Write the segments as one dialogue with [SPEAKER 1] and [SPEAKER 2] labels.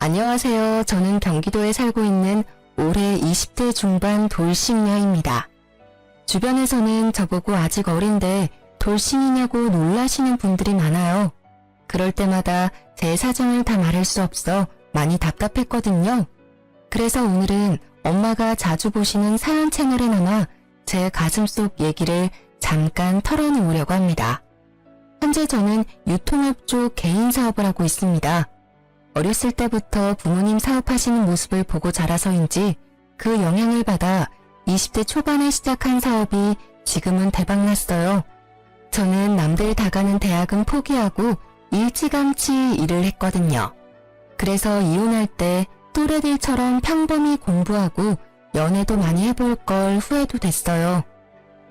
[SPEAKER 1] 안녕하세요. 저는 경기도에 살고 있는 올해 20대 중반 돌싱녀입니다. 주변에서는 저보고 아직 어린데 돌싱이냐고 놀라시는 분들이 많아요. 그럴 때마다 제 사정을 다 말할 수 없어 많이 답답했거든요. 그래서 오늘은 엄마가 자주 보시는 사연 채널에 남아 제 가슴속 얘기를 잠깐 털어놓으려고 합니다. 현재 저는 유통업 쪽 개인 사업을 하고 있습니다. 어렸을 때부터 부모님 사업하시는 모습을 보고 자라서인지 그 영향을 받아 20대 초반에 시작한 사업이 지금은 대박났어요. 저는 남들 다 가는 대학은 포기하고 일찌감치 일을 했거든요. 그래서 이혼할 때 또래들처럼 평범히 공부하고 연애도 많이 해볼 걸 후회도 됐어요.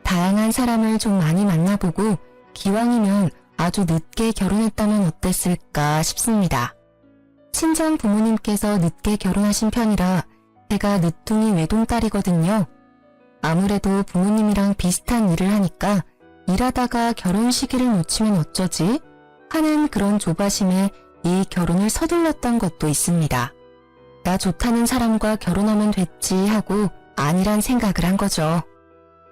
[SPEAKER 1] 다양한 사람을 좀 많이 만나보고 기왕이면 아주 늦게 결혼했다면 어땠을까 싶습니다. 친정 부모님께서 늦게 결혼하신 편이라 제가 늦둥이 외동딸이거든요. 아무래도 부모님이랑 비슷한 일을 하니까 일하다가 결혼 시기를 놓치면 어쩌지? 하는 그런 조바심에 이 결혼을 서둘렀던 것도 있습니다. 나 좋다는 사람과 결혼하면 됐지 하고 아니란 생각을 한 거죠.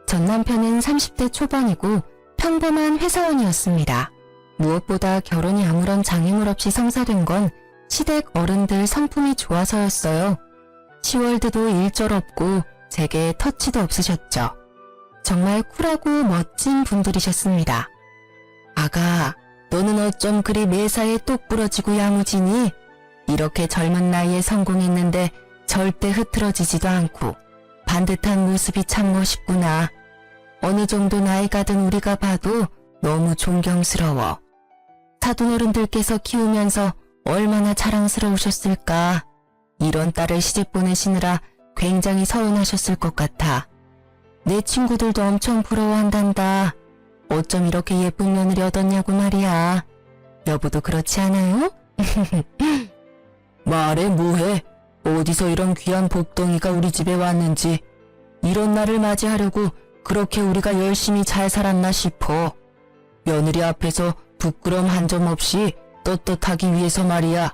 [SPEAKER 1] 전 남편은 30대 초반이고 평범한 회사원이었습니다. 무엇보다 결혼이 아무런 장애물 없이 성사된 건 시댁 어른들 성품이 좋아서였어요. 시월드도 일절 없고 제게 터치도 없으셨죠. 정말 쿨하고 멋진 분들이셨습니다. 아가, 너는 어쩜 그리 매사에 똑 부러지고 야무지니? 이렇게 젊은 나이에 성공했는데 절대 흐트러지지도 않고 반듯한 모습이 참 멋있구나. 어느 정도 나이가 든 우리가 봐도 너무 존경스러워. 사돈어른들께서 키우면서 얼마나 자랑스러우셨을까. 이런 딸을 시집 보내시느라 굉장히 서운하셨을 것 같아. 내 친구들도 엄청 부러워한단다. 어쩜 이렇게 예쁜 며느리 얻었냐고 말이야. 여보도 그렇지 않아요? 말해 뭐해. 어디서 이런 귀한 복덩이가 우리 집에 왔는지. 이런 날을 맞이하려고 그렇게 우리가 열심히 잘 살았나 싶어. 며느리 앞에서 부끄럼 한 점 없이 떳떳하기 위해서 말이야.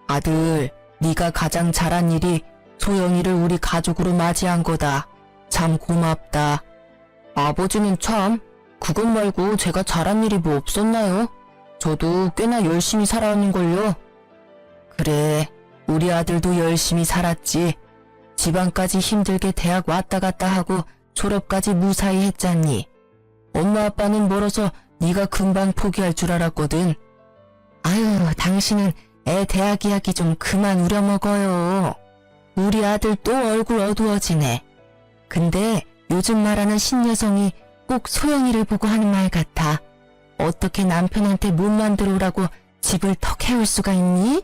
[SPEAKER 1] 아들, 네가 가장 잘한 일이 소영이를 우리 가족으로 맞이한 거다. 참 고맙다. 아버지는 참, 그것 말고 제가 잘한 일이 뭐 없었나요? 저도 꽤나 열심히 살아왔는걸요. 그래, 우리 아들도 열심히 살았지. 집안까지 힘들게 대학 왔다 갔다 하고 졸업까지 무사히 했잖니. 엄마 아빠는 멀어서 네가 금방 포기할 줄 알았거든. 아유, 당신은 애 대학 이야기 좀 그만 우려먹어요. 우리 아들 또 얼굴 어두워지네. 근데 요즘 말하는 신여성이 꼭 소영이를 보고 하는 말 같아. 어떻게 남편한테 못 만들어 오라고 집을 턱 해올 수가 있니?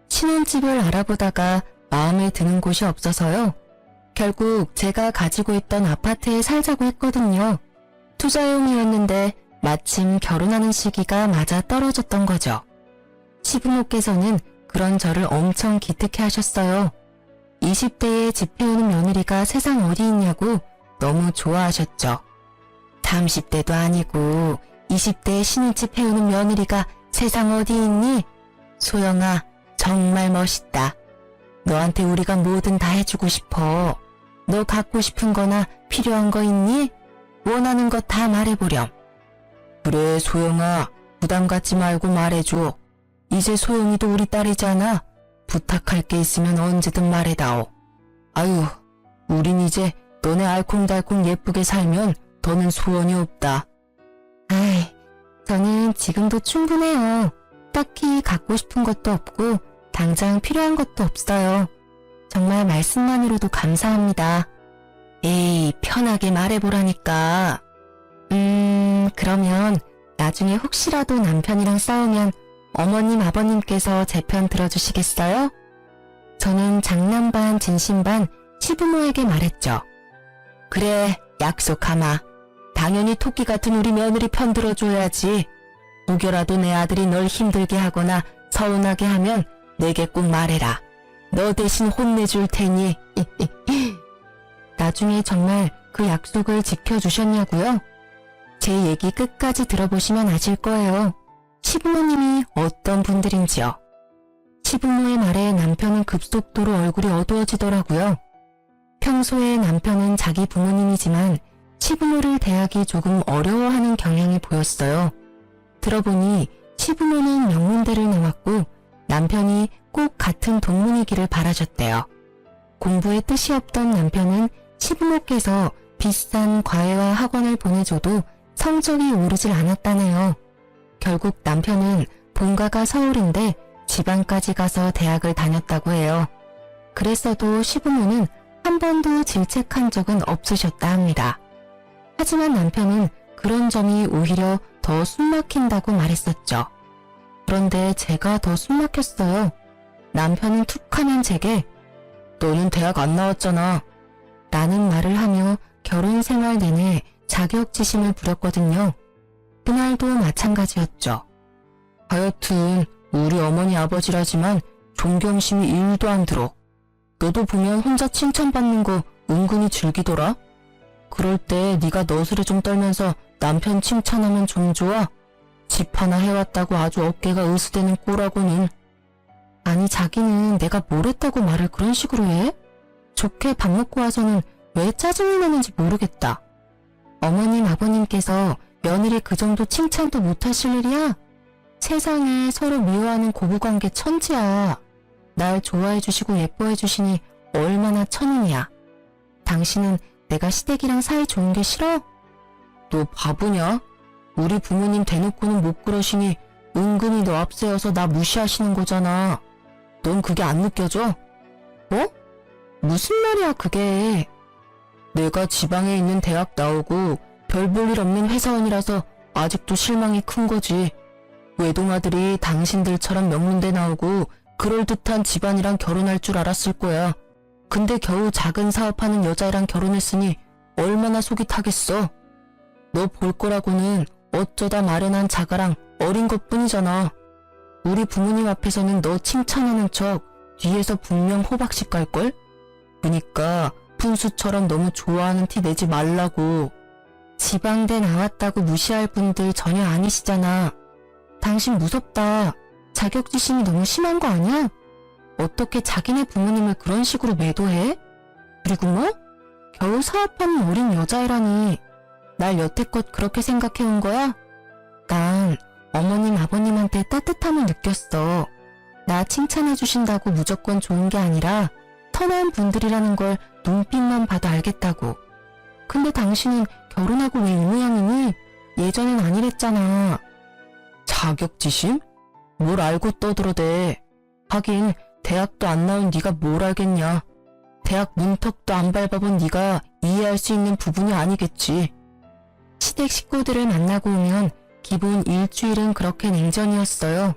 [SPEAKER 1] 신혼집을 알아보다가 마음에 드는 곳이 없어서요. 결국 제가 가지고 있던 아파트에 살자고 했거든요. 투자용이었는데 마침 결혼하는 시기가 맞아 떨어졌던 거죠. 시부모께서는 그런 저를 엄청 기특해 하셨어요. 20대에 집 해오는 며느리가 세상 어디 있냐고 너무 좋아하셨죠. 30대도 아니고 20대에 신혼집 해오는 며느리가 세상 어디 있니? 소영아, 정말 멋있다. 너한테 우리가 뭐든 다 해주고 싶어. 너 갖고 싶은 거나 필요한 거 있니? 원하는 거 다 말해보렴. 그래, 소영아, 부담 갖지 말고 말해줘. 이제 소영이도 우리 딸이잖아. 부탁할 게 있으면 언제든 말해다오. 아유, 우린 이제 너네 알콩달콩 예쁘게 살면 더는 소원이 없다. 아이, 저는 지금도 충분해요. 딱히 갖고 싶은 것도 없고 당장 필요한 것도 없어요. 정말 말씀만으로도 감사합니다. 에이, 편하게 말해보라니까. 그러면 나중에 혹시라도 남편이랑 싸우면 어머님, 아버님께서 제 편 들어주시겠어요? 저는 장난 반 진심 반 시부모에게 말했죠. 그래, 약속하마. 당연히 토끼 같은 우리 며느리 편 들어줘야지. 혹여라도 내 아들이 널 힘들게 하거나 서운하게 하면 내게 꼭 말해라. 너 대신 혼내줄 테니. 나중에 정말 그 약속을 지켜주셨냐고요? 제 얘기 끝까지 들어보시면 아실 거예요. 시부모님이 어떤 분들인지요. 시부모의 말에 남편은 급속도로 얼굴이 어두워지더라고요. 평소에 남편은 자기 부모님이지만 시부모를 대하기 조금 어려워하는 경향이 보였어요. 들어보니 시부모는 명문대를 나왔고 남편이 꼭 같은 동문이기를 바라셨대요. 공부에 뜻이 없던 남편은 시부모께서 비싼 과외와 학원을 보내줘도 성적이 오르질 않았다네요. 결국 남편은 본가가 서울인데 지방까지 가서 대학을 다녔다고 해요. 그랬어도 시부모는 한 번도 질책한 적은 없으셨다 합니다. 하지만 남편은 그런 점이 오히려 더 숨막힌다고 말했었죠. 그런데 제가 더 숨막혔어요. 남편은 툭 하면 제게 너는 대학 안 나왔잖아 라는 말을 하며 결혼 생활 내내 자격지심을 부렸거든요. 그날도 마찬가지였죠. 하여튼 우리 어머니 아버지라지만 존경심이 1도 안 들어. 너도 보면 혼자 칭찬받는 거 은근히 즐기더라. 그럴 때 네가 너스레 좀 떨면서 남편 칭찬하면 좀 좋아? 집 하나 해왔다고 아주 어깨가 으스대는 꼴하고는. 아니 자기는 내가 뭘 했다고 말을 그런 식으로 해? 좋게 밥 먹고 와서는 왜 짜증이 나는지 모르겠다. 어머님 아버님께서 며느리 그 정도 칭찬도 못하실 일이야? 세상에 서로 미워하는 고부관계 천지야. 날 좋아해 주시고 예뻐해 주시니 얼마나 천운이야. 당신은 내가 시댁이랑 사이 좋은 게 싫어? 너 바보냐? 우리 부모님 대놓고는 못 그러시니 은근히 너 앞세워서 나 무시하시는 거잖아. 넌 그게 안 느껴져? 어? 무슨 말이야 그게. 내가 지방에 있는 대학 나오고 별 볼 일 없는 회사원이라서 아직도 실망이 큰 거지. 외동아들이 당신들처럼 명문대 나오고 그럴듯한 집안이랑 결혼할 줄 알았을 거야. 근데 겨우 작은 사업하는 여자애랑 결혼했으니 얼마나 속이 타겠어. 너 볼 거라고는 어쩌다 마련한 자가랑 어린 것뿐이잖아. 우리 부모님 앞에서는 너 칭찬하는 척 뒤에서 분명 호박씨 깔걸? 그니까 푼수처럼 너무 좋아하는 티 내지 말라고. 지방대 나왔다고 무시할 분들 전혀 아니시잖아. 당신 무섭다. 자격지심이 너무 심한 거 아니야? 어떻게 자기네 부모님을 그런 식으로 매도해? 그리고 뭐? 겨우 사업하는 어린 여자애라니. 날 여태껏 그렇게 생각해온 거야? 난 어머님 아버님한테 따뜻함을 느꼈어. 나 칭찬해주신다고 무조건 좋은 게 아니라 선한 분들이라는 걸 눈빛만 봐도 알겠다고. 근데 당신은 결혼하고 왜 이 모양이니? 예전엔 아니랬잖아. 자격지심? 뭘 알고 떠들어대. 하긴 대학도 안 나온 네가 뭘 알겠냐. 대학 문턱도 안 밟아본 네가 이해할 수 있는 부분이 아니겠지. 시댁 식구들을 만나고 오면 기본 일주일은 그렇게 냉전이었어요.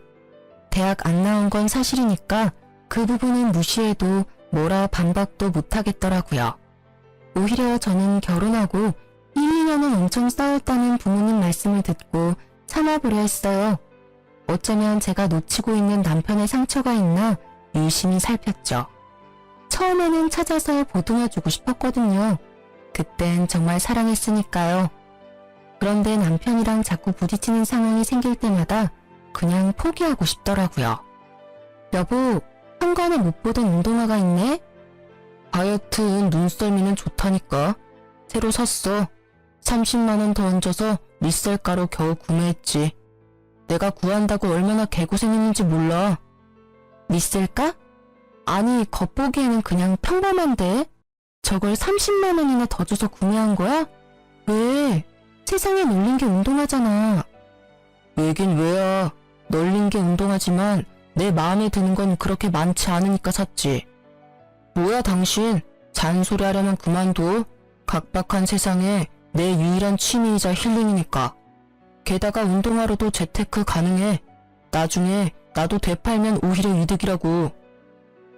[SPEAKER 1] 대학 안 나온 건 사실이니까 그 부분은 무시해도 뭐라 반박도 못하겠더라고요. 오히려 저는 결혼하고 1, 2년은 엄청 싸웠다는 부모님 말씀을 듣고 참아보려 했어요. 어쩌면 제가 놓치고 있는 남편의 상처가 있나 유심히 살폈죠. 처음에는 찾아서 보듬어주고 싶었거든요. 그땐 정말 사랑했으니까요. 그런데 남편이랑 자꾸 부딪히는 상황이 생길 때마다 그냥 포기하고 싶더라고요. 여보, 현관에 못 보던 운동화가 있네? 하여튼 눈썰미는 좋다니까. 새로 샀어. 30만원 더 얹어서 리셀가로 겨우 구매했지. 내가 구한다고 얼마나 개고생했는지 몰라. 리셀가? 아니 겉보기에는 그냥 평범한데 저걸 30만원이나 더 줘서 구매한 거야? 왜? 세상에 널린 게 운동화잖아. 왜긴 왜야. 널린 게 운동화지만 내 마음에 드는 건 그렇게 많지 않으니까 샀지. 뭐야 당신. 잔소리 하려면 그만둬. 각박한 세상에 내 유일한 취미이자 힐링이니까. 게다가 운동화로도 재테크 가능해. 나중에 나도 되팔면 오히려 이득이라고.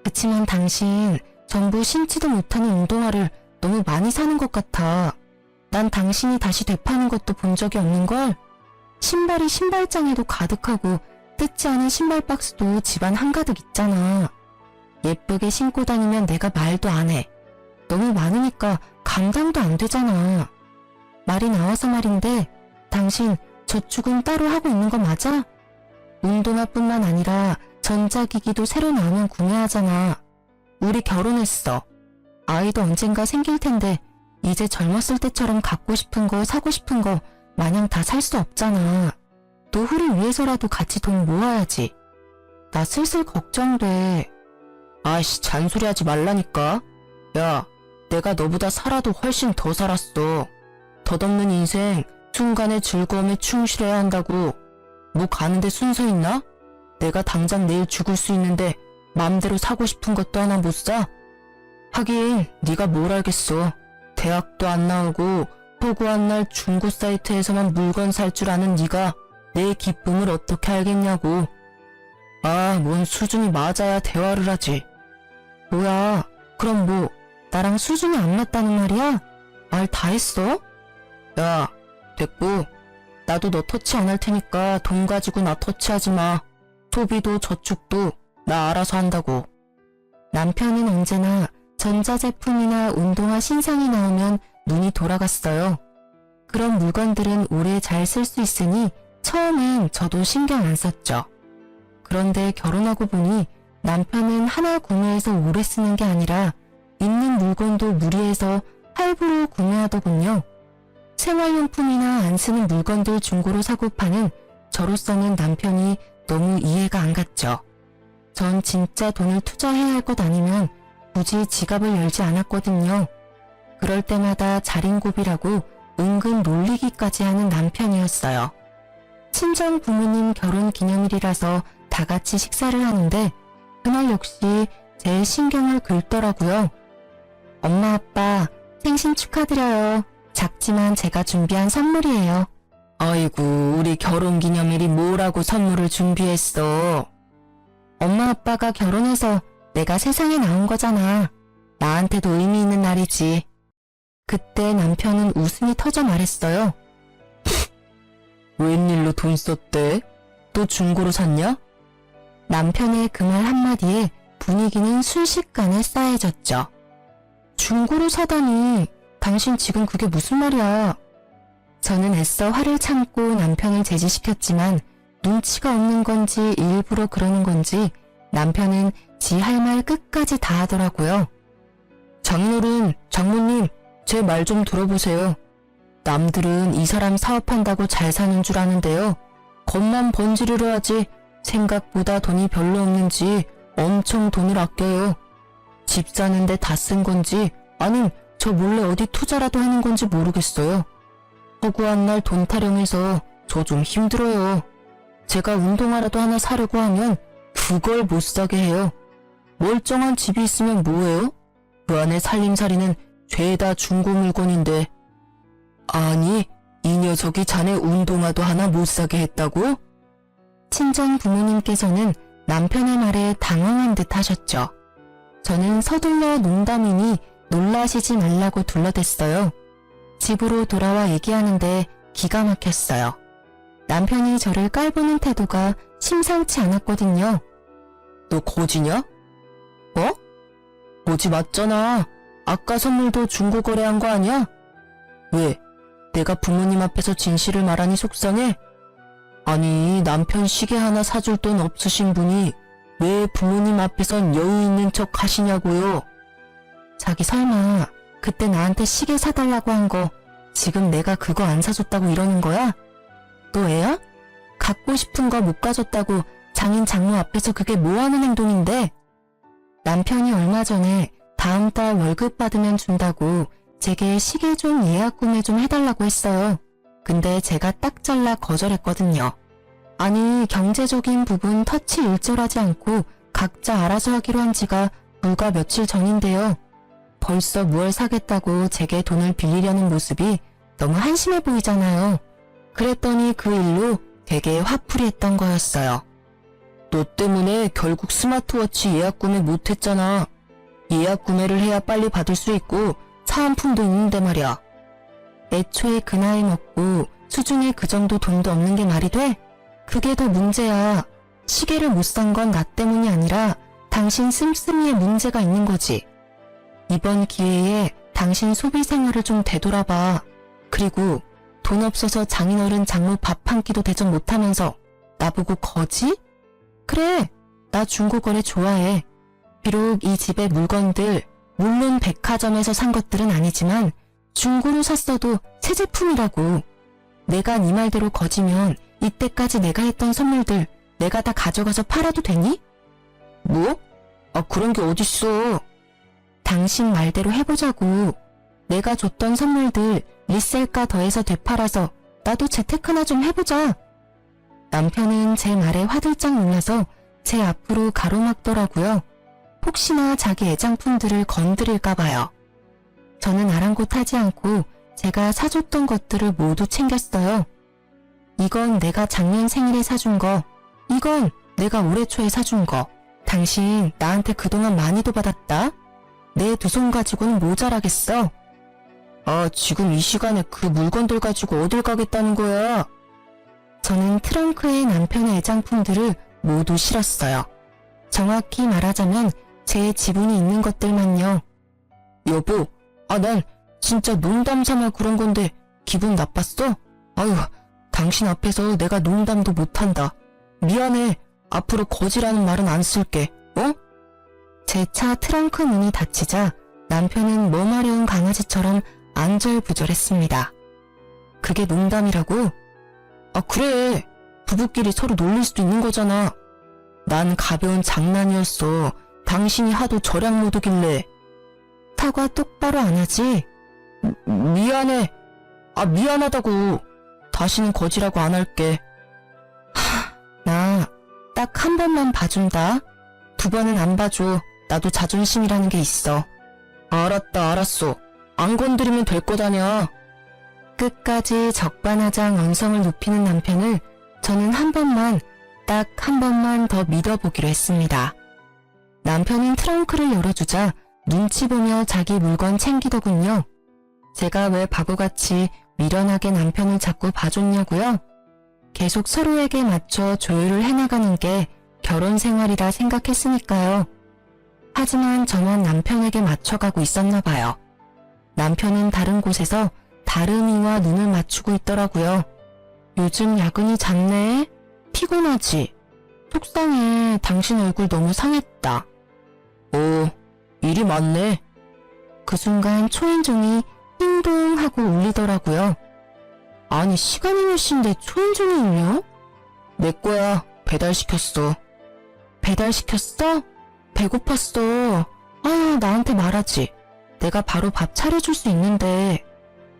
[SPEAKER 1] 그치만 당신 전부 신지도 못하는 운동화를 너무 많이 사는 것 같아. 난 당신이 다시 되파는 것도 본 적이 없는걸? 신발이 신발장에도 가득하고 뜯지 않은 신발 박스도 집안 한가득 있잖아. 예쁘게 신고 다니면 내가 말도 안 해. 너무 많으니까 감당도 안 되잖아. 말이 나와서 말인데 당신 저축은 따로 하고 있는 거 맞아? 운동화뿐만 아니라 전자기기도 새로 나오면 구매하잖아. 우리 결혼했어. 아이도 언젠가 생길 텐데 이제 젊었을 때처럼 갖고 싶은 거 사고 싶은 거 마냥 다 살 수 없잖아. 노후를 위해서라도 같이 돈 모아야지. 나 슬슬 걱정돼. 아이씨, 잔소리하지 말라니까. 야, 내가 너보다 살아도 훨씬 더 살았어. 덧없는 인생, 순간의 즐거움에 충실해야 한다고. 뭐 가는데 순서 있나? 내가 당장 내일 죽을 수 있는데 맘대로 사고 싶은 것도 하나 못 사? 하긴 네가 뭘 알겠어. 대학도 안 나오고 허구한 날 중고 사이트에서만 물건 살 줄 아는 네가 내 기쁨을 어떻게 알겠냐고. 아, 뭔 수준이 맞아야 대화를 하지. 뭐야, 그럼 뭐 나랑 수준이 안 맞다는 말이야? 말 다 했어? 야, 됐고. 나도 너 터치 안 할 테니까 돈 가지고 나 터치하지 마. 소비도 저축도 나 알아서 한다고. 남편은 언제나 전자제품이나 운동화 신상이 나오면 눈이 돌아갔어요. 그런 물건들은 오래 잘 쓸 수 있으니 처음엔 저도 신경 안 썼죠. 그런데 결혼하고 보니 남편은 하나 구매해서 오래 쓰는 게 아니라 있는 물건도 무리해서 할부로 구매하더군요. 생활용품이나 안 쓰는 물건들 중고로 사고 파는 저로서는 남편이 너무 이해가 안 갔죠. 전 진짜 돈을 투자해야 할 것 아니면 굳이 지갑을 열지 않았거든요. 그럴 때마다 자린고비라고 은근 놀리기까지 하는 남편이었어요. 친정 부모님 결혼 기념일이라서 다 같이 식사를 하는데 그날 역시 제 신경을 긁더라고요. 엄마 아빠 생신 축하드려요. 작지만 제가 준비한 선물이에요. 아이고, 우리 결혼 기념일이 뭐라고 선물을 준비했어. 엄마 아빠가 결혼해서 내가 세상에 나온 거잖아. 나한테도 의미 있는 날이지. 그때 남편은 웃음이 터져 말했어요. 웬일로 돈 썼대? 또 중고로 샀냐? 남편의 그 말 한마디에 분위기는 순식간에 싸해졌죠. 중고로 사다니, 당신 지금 그게 무슨 말이야. 저는 애써 화를 참고 남편을 제지시켰지만 눈치가 없는 건지 일부러 그러는 건지 남편은 지 할 말 끝까지 다 하더라고요. 장인어른, 장모님, 제 말 좀 들어보세요. 남들은 이 사람 사업한다고 잘 사는 줄 아는데요. 겉만 번지르르 하지 생각보다 돈이 별로 없는지 엄청 돈을 아껴요. 집 사는데 다 쓴 건지 아님 저 몰래 어디 투자라도 하는 건지 모르겠어요. 허구한 날 돈 타령해서 저 좀 힘들어요. 제가 운동화라도 하나 사려고 하면 그걸 못 사게 해요. 멀쩡한 집이 있으면 뭐해요? 그 안에 살림살이는 죄다 중고 물건인데. 아니, 이 녀석이 자네 운동화도 하나 못 사게 했다고? 친정 부모님께서는 남편의 말에 당황한 듯 하셨죠. 저는 서둘러 농담이니 놀라시지 말라고 둘러댔어요. 집으로 돌아와 얘기하는데 기가 막혔어요. 남편이 저를 깔보는 태도가 심상치 않았거든요. 너 거지냐? 어? 거지 맞잖아. 아까 선물도 중고 거래한 거 아니야? 왜? 내가 부모님 앞에서 진실을 말하니 속상해? 아니, 남편 시계 하나 사줄 돈 없으신 분이 왜 부모님 앞에선 여유 있는 척 하시냐고요? 자기 설마 그때 나한테 시계 사달라고 한 거 지금 내가 그거 안 사줬다고 이러는 거야? 너 애야? 갖고 싶은 거 못 가졌다고 장인 장모 앞에서 그게 뭐하는 행동인데? 남편이 얼마 전에 다음 달 월급 받으면 준다고 제게 시계 좀 예약 구매 좀 해달라고 했어요. 근데 제가 딱 잘라 거절했거든요. 아니, 경제적인 부분 터치 일절하지 않고 각자 알아서 하기로 한 지가 불과 며칠 전인데요. 벌써 뭘 사겠다고 제게 돈을 빌리려는 모습이 너무 한심해 보이잖아요. 그랬더니 그 일로 되게 화풀이 했던 거였어요. 너 때문에 결국 스마트워치 예약 구매 못했잖아. 예약 구매를 해야 빨리 받을 수 있고 사은품도 있는데 말이야. 애초에 그 나이 먹고 수중에 그 정도 돈도 없는 게 말이 돼? 그게 더 문제야. 시계를 못 산 건 나 때문이 아니라 당신 씀씀이에 문제가 있는 거지. 이번 기회에 당신 소비 생활을 좀 되돌아봐. 그리고 돈 없어서 장인어른 장모 밥 한 끼도 대접 못하면서 나보고 거지? 그래, 나 중고거래 좋아해. 비록 이 집의 물건들, 물론 백화점에서 산 것들은 아니지만 중고로 샀어도 새 제품이라고. 내가 네 말대로 거지면 이때까지 내가 했던 선물들 내가 다 가져가서 팔아도 되니? 뭐? 그런 게 어딨어. 당신 말대로 해보자고. 내가 줬던 선물들 리셀가 더해서 되팔아서 나도 재테크나 좀 해보자. 남편은 제 말에 화들짝 놀라서 제 앞으로 가로막더라고요. 혹시나 자기 애장품들을 건드릴까봐요. 저는 아랑곳하지 않고 제가 사줬던 것들을 모두 챙겼어요. 이건 내가 작년 생일에 사준 거, 이건 내가 올해 초에 사준 거. 당신 나한테 그동안 많이도 받았다. 내 두 손 가지고는 모자라겠어. 지금 이 시간에 그 물건들 가지고 어딜 가겠다는 거야? 저는 트렁크에 남편의 애장품들을 모두 실었어요. 정확히 말하자면 제 지분이 있는 것들만요. 여보, 난 진짜 농담 삼아 그런 건데 기분 나빴어? 아유, 당신 앞에서 내가 농담도 못한다. 미안해. 앞으로 거지라는 말은 안 쓸게. 제 차 트렁크 문이 닫히자 남편은 머마려운 강아지처럼 안절부절했습니다. 그게 농담이라고? 그래. 부부끼리 서로 놀릴 수도 있는 거잖아. 난 가벼운 장난이었어. 당신이 하도 절약 모드길래. 사과 똑바로 안 하지? 미안해. 미안하다고. 다시는 거지라고 안 할게. 나 딱 한 번만 봐준다. 두 번은 안 봐줘. 나도 자존심이라는 게 있어. 알았어. 안 건드리면 될 거다냐. 끝까지 적반하장 언성을 높이는 남편을 저는 딱 한 번만 더 믿어보기로 했습니다. 남편은 트렁크를 열어주자 눈치 보며 자기 물건 챙기더군요. 제가 왜 바보같이 미련하게 남편을 자꾸 봐줬냐고요? 계속 서로에게 맞춰 조율을 해나가는 게 결혼 생활이라 생각했으니까요. 하지만 저만 남편에게 맞춰가고 있었나 봐요. 남편은 다른 곳에서 다른 이와 눈을 맞추고 있더라고요. 요즘 야근이 잦네? 피곤하지? 속상해. 당신 얼굴 너무 상했다. 일이 많네. 그 순간 초인종이 띵동 하고 울리더라고요. 아니, 시간이 몇 시인데 초인종이 울려? 내 거야. 배달시켰어. 배달시켰어? 배고팠어. 아유, 나한테 말하지. 내가 바로 밥 차려줄 수 있는데.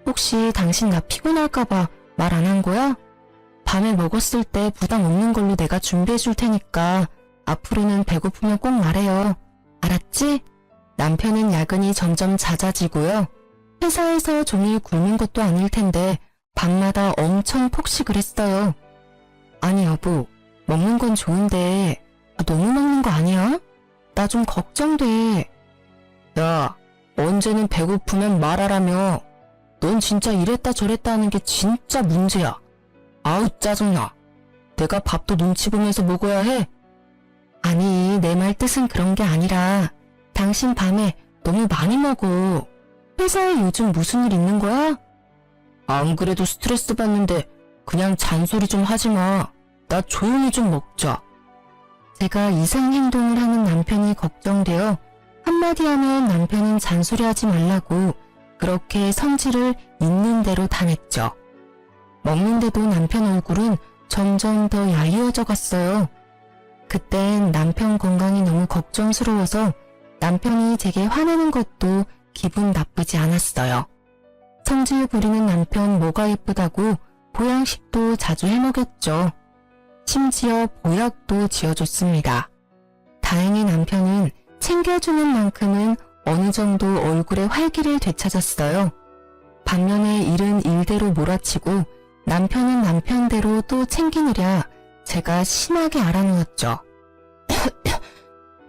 [SPEAKER 1] 혹시 당신 나 피곤할까봐 말 안 한 거야? 밤에 먹었을 때 부담 없는 걸로 내가 준비해줄 테니까 앞으로는 배고프면 꼭 말해요. 알았지? 남편은 야근이 점점 잦아지고요. 회사에서 종일 굶는 것도 아닐 텐데 밤마다 엄청 폭식을 했어요. 아니 여보, 먹는 건 좋은데 너무 먹는 거 아니야? 나 좀 걱정돼. 야, 언제는 배고프면 말하라며. 넌 진짜 이랬다 저랬다 하는 게 진짜 문제야. 아우 짜증나. 내가 밥도 눈치 보면서 먹어야 해? 아니, 내 말 뜻은 그런 게 아니라 당신 밤에 너무 많이 먹어. 회사에 요즘 무슨 일 있는 거야? 안 그래도 스트레스 받는데 그냥 잔소리 좀 하지 마. 나 조용히 좀 먹자. 제가 이상 행동을 하는 남편이 걱정되어 한마디 하면 남편은 잔소리하지 말라고 그렇게 성질을 있는 대로 다냈죠. 먹는데도 남편 얼굴은 점점 더 야위어져 갔어요. 그땐 남편 건강이 너무 걱정스러워서 남편이 제게 화내는 것도 기분 나쁘지 않았어요. 성질 부리는 남편 뭐가 예쁘다고 보양식도 자주 해먹였죠. 심지어 보약도 지어줬습니다. 다행히 남편은 챙겨주는 만큼은 어느 정도 얼굴에 활기를 되찾았어요. 반면에 일은 일대로 몰아치고 남편은 남편대로 또 챙기느랴 제가 심하게 알아누웠죠.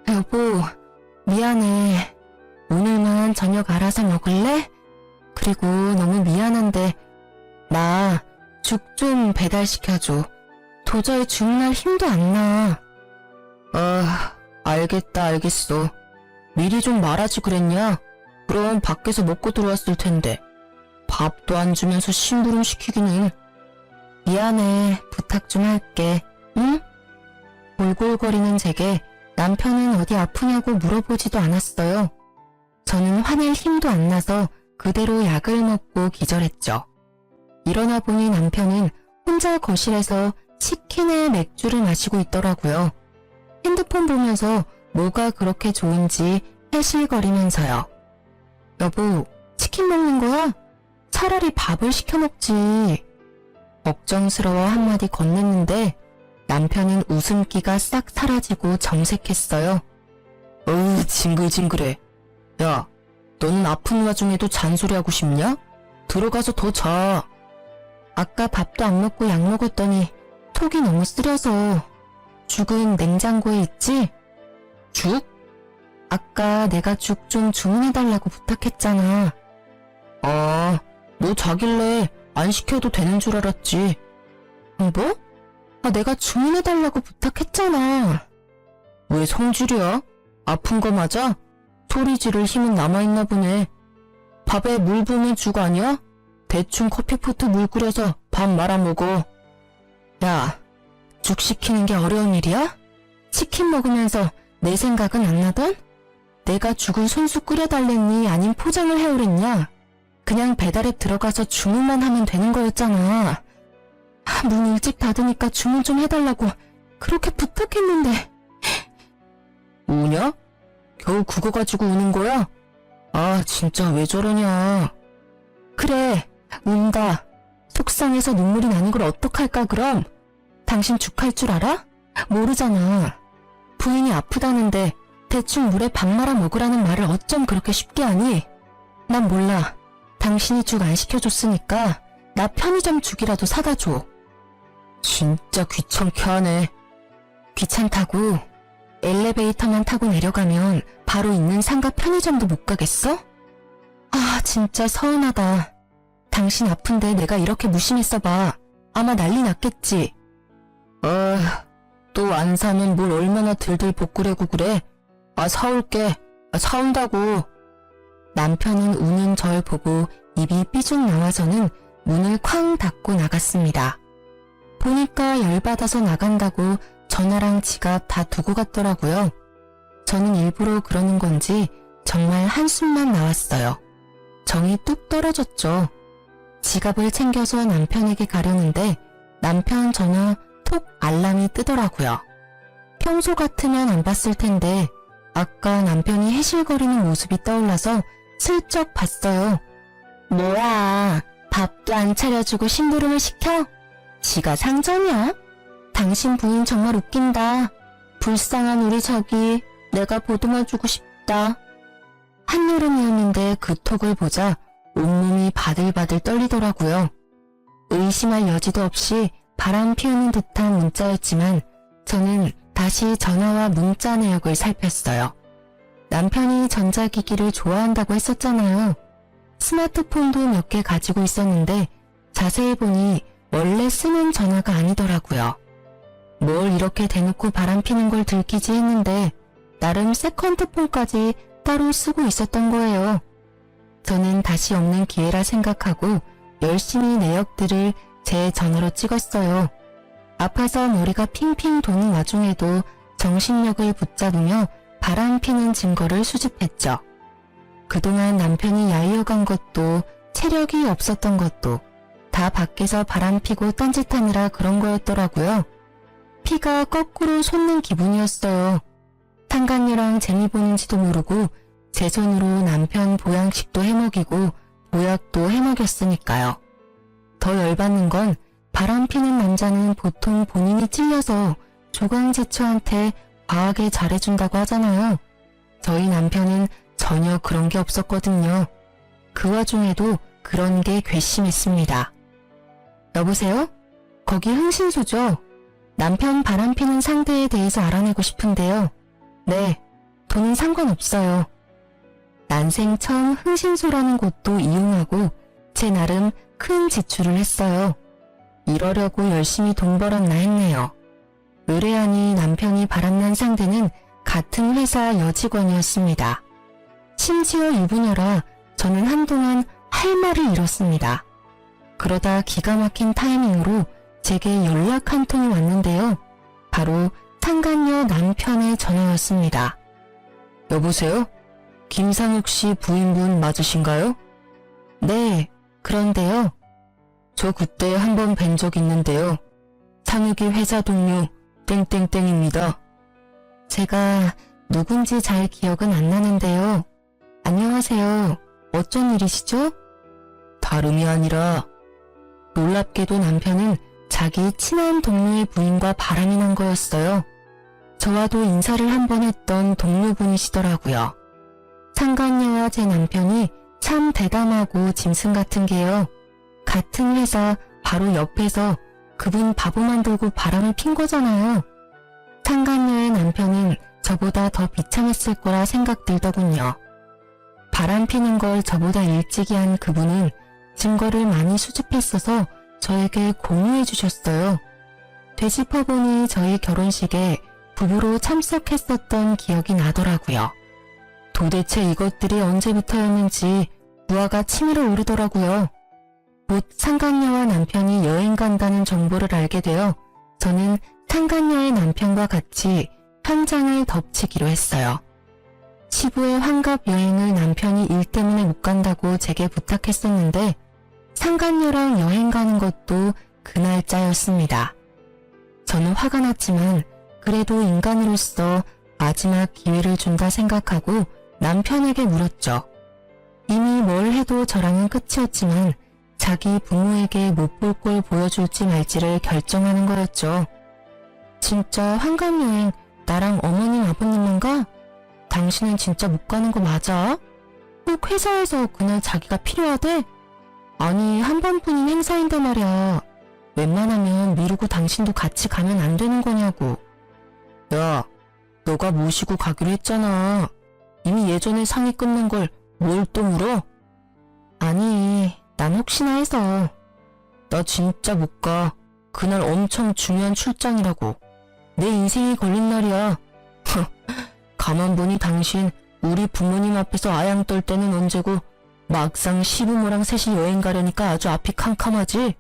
[SPEAKER 1] 여보, 미안해. 오늘만 저녁 알아서 먹을래? 그리고 너무 미안한데 나 죽 좀 배달시켜줘. 도저히 죽날 힘도 안 나. 알겠어. 미리 좀 말하지 그랬냐? 그럼 밖에서 먹고 들어왔을 텐데. 밥도 안 주면서 심부름 시키기는. 미안해. 부탁 좀 할게. 응? 골골거리는 제게 남편은 어디 아프냐고 물어보지도 않았어요. 저는 화낼 힘도 안 나서 그대로 약을 먹고 기절했죠. 일어나 보니 남편은 혼자 거실에서 치킨에 맥주를 마시고 있더라고요. 핸드폰 보면서 뭐가 그렇게 좋은지 해실거리면서요. 여보, 치킨 먹는 거야? 차라리 밥을 시켜 먹지. 걱정스러워 한마디 건넸는데 남편은 웃음기가 싹 사라지고 정색했어요. 어우, 징글징글해. 야, 너는 아픈 와중에도 잔소리하고 싶냐? 들어가서 더 자. 아까 밥도 안 먹고 약 먹었더니 속이 너무 쓰려서. 죽은 냉장고에 있지? 죽? 아까 내가 죽 좀 주문해달라고 부탁했잖아. 아, 너 자길래 안 시켜도 되는 줄 알았지. 뭐? 아, 내가 주문해달라고 부탁했잖아. 왜 성질이야? 아픈 거 맞아? 소리 지를 힘은 남아있나 보네. 밥에 물 부으면 죽 아니야? 대충 커피포트 물 끓여서 밥 말아 먹어. 야, 죽 시키는 게 어려운 일이야? 치킨 먹으면서 내 생각은 안 나던? 내가 죽을 손수 끓여달랬니? 아님 포장을 해오랬냐? 그냥 배달앱 들어가서 주문만 하면 되는 거였잖아. 문 일찍 닫으니까 주문 좀 해달라고 그렇게 부탁했는데. 우냐? 겨우 그거 가지고 우는 거야? 아, 진짜 왜 저러냐. 그래, 운다. 속상해서 눈물이 나는 걸 어떡할까 그럼? 당신 죽할 줄 알아? 모르잖아. 부인이 아프다는데 대충 물에 밥 말아 먹으라는 말을 어쩜 그렇게 쉽게 하니? 난 몰라. 당신이 죽 안 시켜줬으니까 나 편의점 죽이라도 사다 줘. 진짜 귀찮게 하네. 귀찮다고? 엘리베이터만 타고 내려가면 바로 있는 상가 편의점도 못 가겠어? 아, 진짜 서운하다. 당신 아픈데 내가 이렇게 무심했어 봐. 아마 난리 났겠지. 또 안 사면 뭘 얼마나 들들 볶으려고 그래. 아, 사올게. 아, 사온다고. 남편은 우는 절 보고 입이 삐죽 나와서는 문을 쾅 닫고 나갔습니다. 보니까 열받아서 나간다고 전화랑 지갑 다 두고 갔더라고요. 저는 일부러 그러는 건지 정말 한숨만 나왔어요. 정이 뚝 떨어졌죠. 지갑을 챙겨서 남편에게 가려는데 남편 전화 톡 알람이 뜨더라고요. 평소 같으면 안 봤을 텐데 아까 남편이 해실거리는 모습이 떠올라서 슬쩍 봤어요. 뭐야, 밥도 안 차려주고 심부름을 시켜? 지가 상전이야? 당신 부인 정말 웃긴다. 불쌍한 우리 자기, 내가 보듬어주고 싶다. 한여름이었는데 그 톡을 보자 온몸이 바들바들 떨리더라고요. 의심할 여지도 없이 바람 피우는 듯한 문자였지만 저는 다시 전화와 문자 내역을 살폈어요. 남편이 전자기기를 좋아한다고 했었잖아요. 스마트폰도 몇 개 가지고 있었는데 자세히 보니 원래 쓰는 전화가 아니더라고요. 뭘 이렇게 대놓고 바람피는 걸 들키지 했는데 나름 세컨드폰까지 따로 쓰고 있었던 거예요. 저는 다시 없는 기회라 생각하고 열심히 내역들을 제 전화로 찍었어요. 아파서 머리가 핑핑 도는 와중에도 정신력을 붙잡으며 바람피는 증거를 수집했죠. 그동안 남편이 야유어간 것도 체력이 없었던 것도 다 밖에서 바람피고 딴짓하느라 그런 거였더라고요. 피가 거꾸로 솟는 기분이었어요. 탄간녀랑 재미 보는지도 모르고 제 손으로 남편 보양식도 해먹이고 보약도 해먹였으니까요. 더 열받는 건 바람피는 남자는 보통 본인이 찔려서 조강지처한테 과하게 잘해준다고 하잖아요. 저희 남편은 전혀 그런 게 없었거든요. 그 와중에도 그런 게 괘씸했습니다. 여보세요? 거기 흥신소죠? 남편 바람피는 상대에 대해서 알아내고 싶은데요. 네, 돈은 상관없어요. 난생 처음 흥신소라는 곳도 이용하고 제 나름 큰 지출을 했어요. 이러려고 열심히 돈 벌었나 했네요. 의뢰하니 남편이 바람난 상대는 같은 회사 여직원이었습니다. 심지어 유부녀라 저는 한동안 할 말을 잃었습니다. 그러다 기가 막힌 타이밍으로 제게 연락 한 통이 왔는데요. 바로 상간녀 남편의 전화였습니다. 여보세요? 김상욱 씨 부인분 맞으신가요? 네, 그런데요. 저 그때 한 번 뵌 적 있는데요. 상욱이 회사 동료 땡땡땡입니다. 제가 누군지 잘 기억은 안 나는데요. 안녕하세요. 어쩐 일이시죠? 다름이 아니라 놀랍게도 남편은 자기 친한 동료의 부인과 바람이 난 거였어요. 저와도 인사를 한 번 했던 동료분이시더라고요. 상간녀와 제 남편이 참 대담하고 짐승 같은 게요. 같은 회사 바로 옆에서 그분 바보 만들고 바람을 핀 거잖아요. 상간녀의 남편은 저보다 더 비참했을 거라 생각 들더군요. 바람 피는 걸 저보다 일찍이 한 그분은 증거를 많이 수집했어서 저에게 공유해 주셨어요. 되짚어보니 저희 결혼식에 부부로 참석했었던 기억이 나더라고요. 도대체 이것들이 언제부터였는지 부하가 치밀어 오르더라고요. 곧 상간녀와 남편이 여행 간다는 정보를 알게 되어 저는 상간녀의 남편과 같이 현장을 덮치기로 했어요. 시부의 환갑 여행을 남편이 일 때문에 못 간다고 제게 부탁했었는데 상간녀랑 여행 가는 것도 그 날짜였습니다. 저는 화가 났지만 그래도 인간으로서 마지막 기회를 준다 생각하고 남편에게 물었죠. 이미 뭘 해도 저랑은 끝이었지만 자기 부모에게 못 볼 걸 보여줄지 말지를 결정하는 거였죠. 진짜 환갑여행 나랑 어머님 아버님만 가? 당신은 진짜 못 가는 거 맞아? 꼭 회사에서 그날 자기가 필요하대? 아니 한 번뿐인 행사인데 말이야. 웬만하면 미루고 당신도 같이 가면 안 되는 거냐고. 야, 너가 모시고 가기로 했잖아. 이미 예전에 상의 끝난 걸 뭘 또 물어? 아니, 난 혹시나 해서. 나 진짜 못 가. 그날 엄청 중요한 출장이라고. 내 인생이 걸린 날이야. 가만 보니 당신 우리 부모님 앞에서 아양 떨 때는 언제고 막상 시부모랑 셋이 여행 가려니까 아주 앞이 캄캄하지?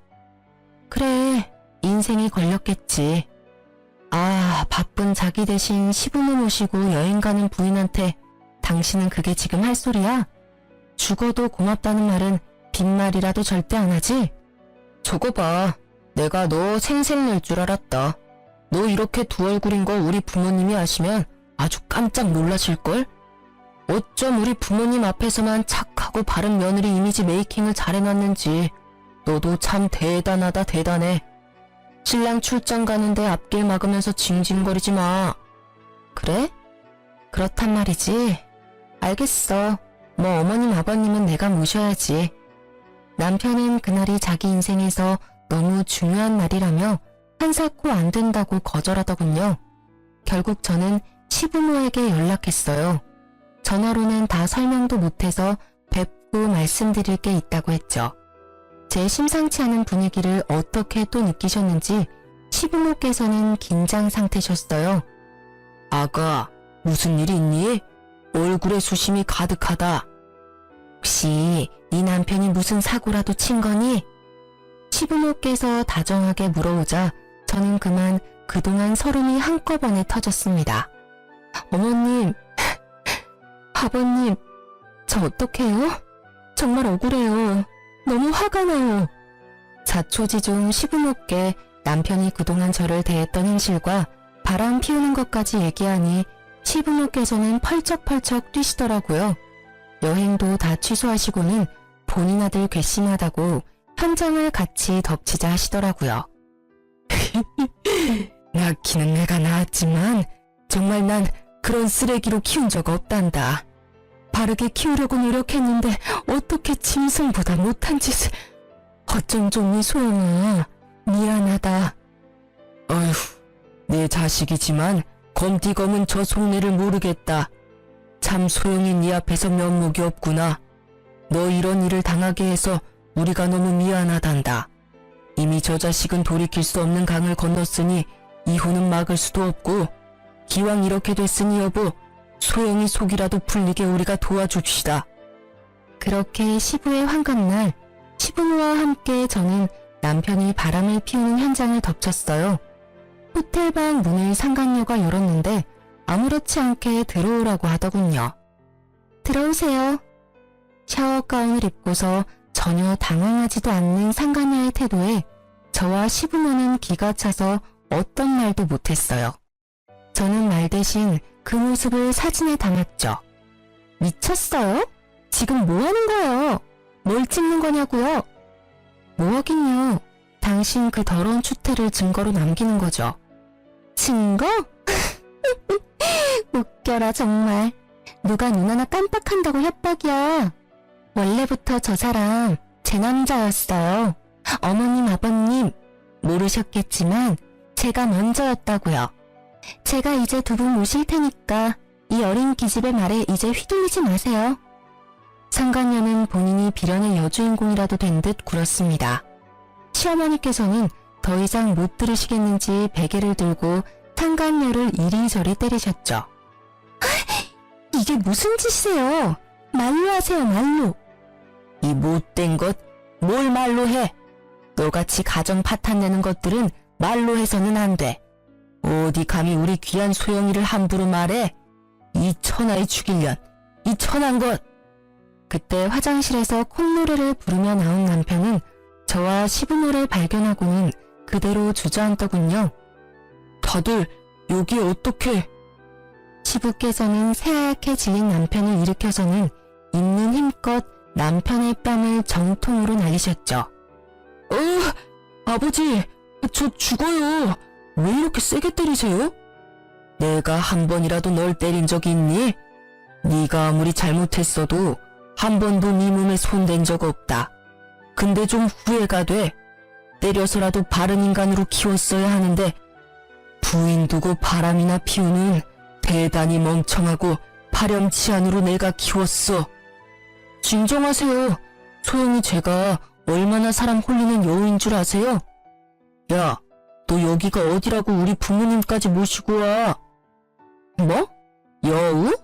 [SPEAKER 1] 그래, 인생이 걸렸겠지. 아, 바쁜 자기 대신 시부모 모시고 여행 가는 부인한테 당신은 그게 지금 할 소리야? 죽어도 고맙다는 말은 빈말이라도 절대 안 하지? 저거 봐. 내가 너 생색 낼 줄 알았다. 너 이렇게 두 얼굴인 거 우리 부모님이 아시면 아주 깜짝 놀라실걸? 어쩜 우리 부모님 앞에서만 착하고 바른 며느리 이미지 메이킹을 잘해놨는지. 너도 참 대단하다 대단해. 신랑 출장 가는데 앞길 막으면서 징징거리지 마. 그래? 그렇단 말이지. 알겠어. 뭐 어머님 아버님은 내가 모셔야지. 남편은 그날이 자기 인생에서 너무 중요한 날이라며 한사코 안 된다고 거절하더군요. 결국 저는 시부모에게 연락했어요. 전화로는 다 설명도 못해서 뵙고 말씀드릴 게 있다고 했죠. 제 심상치 않은 분위기를 어떻게 또 느끼셨는지 시부모께서는 긴장 상태셨어요. 아가, 무슨 일이 있니? 얼굴에 수심이 가득하다. 혹시 네 남편이 무슨 사고라도 친 거니? 시부모께서 다정하게 물어오자 저는 그만 그동안 서름이 한꺼번에 터졌습니다. 어머님, 아버님, 저 어떡해요? 정말 억울해요. 너무 화가 나요. 자초지종 시부모께 남편이 그동안 저를 대했던 행실과 바람 피우는 것까지 얘기하니 시부모께서는 펄쩍펄쩍 뛰시더라고요. 여행도 다 취소하시고는 본인 아들 괘씸하다고 현장을 같이 덮치자 하시더라고요. 낳기는 내가 낳았지만 정말 난 그런 쓰레기로 키운 적 없단다. 바르게 키우려고 노력했는데 어떻게 짐승보다 못한 짓을. 어쩜 좋니 소영아. 미안하다. 어휴, 내 자식이지만 검디검은 저 속내를 모르겠다. 참 소영이 네 앞에서 면목이 없구나. 너 이런 일을 당하게 해서 우리가 너무 미안하단다. 이미 저 자식은 돌이킬 수 없는 강을 건넜으니 이혼은 막을 수도 없고 기왕 이렇게 됐으니 여보, 소영이 속이라도 풀리게 우리가 도와줍시다. 그렇게 시부의 환갑날 시부모와 함께 저는 남편이 바람을 피우는 현장을 덮쳤어요. 호텔방 문을 상간녀가 열었는데 아무렇지 않게 들어오라고 하더군요. 들어오세요. 샤워 가운을 입고서 전혀 당황하지도 않는 상간녀의 태도에 저와 시부모는 기가 차서 어떤 말도 못했어요. 저는 말 대신 그 모습을 사진에 담았죠. 미쳤어요? 지금 뭐 하는 거예요? 뭘 찍는 거냐고요? 뭐 하긴요. 당신 그 더러운 추태를 증거로 남기는 거죠. 증거? 웃겨라 정말. 누가 눈 하나 깜빡한다고 협박이야. 원래부터 저 사람 제 남자였어요. 어머님 아버님 모르셨겠지만 제가 먼저였다고요. 제가 이제 두 분 모실 테니까 이 어린 기집의 말에 이제 휘둘리지 마세요. 상간녀는 본인이 비련의 여주인공이라도 된 듯 굴었습니다. 시어머니께서는 더 이상 못 들으시겠는지 베개를 들고 상간녀를 이리저리 때리셨죠. 이게 무슨 짓이세요? 말로 하세요, 말로. 이 못된 것, 뭘 말로 해? 너같이 가정 파탄 내는 것들은 말로 해서는 안 돼. 어디 감히 우리 귀한 소영이를 함부로 말해? 이 천하의 죽일년, 이 천한 것! 그때 화장실에서 콧노래를 부르며 나온 남편은 저와 시부모를 발견하고는 그대로 주저앉더군요. 다들 여기 어떻게? 시부께서는 새하얗게 질린 남편을 일으켜서는 있는 힘껏 남편의 뺨을 정통으로 날리셨죠. 아버지, 저 죽어요. 왜 이렇게 세게 때리세요? 내가 한 번이라도 널 때린 적이 있니? 네가 아무리 잘못했어도 한 번도 네 몸에 손댄 적 없다. 근데 좀 후회가 돼. 때려서라도 바른 인간으로 키웠어야 하는데 부인 두고 바람이나 피우는 대단히 멍청하고 파렴치한으로 내가 키웠어. 진정하세요. 소영이 제가 얼마나 사람 홀리는 여우인 줄 아세요? 야, 너 여기가 어디라고 우리 부모님까지 모시고 와. 뭐? 여우?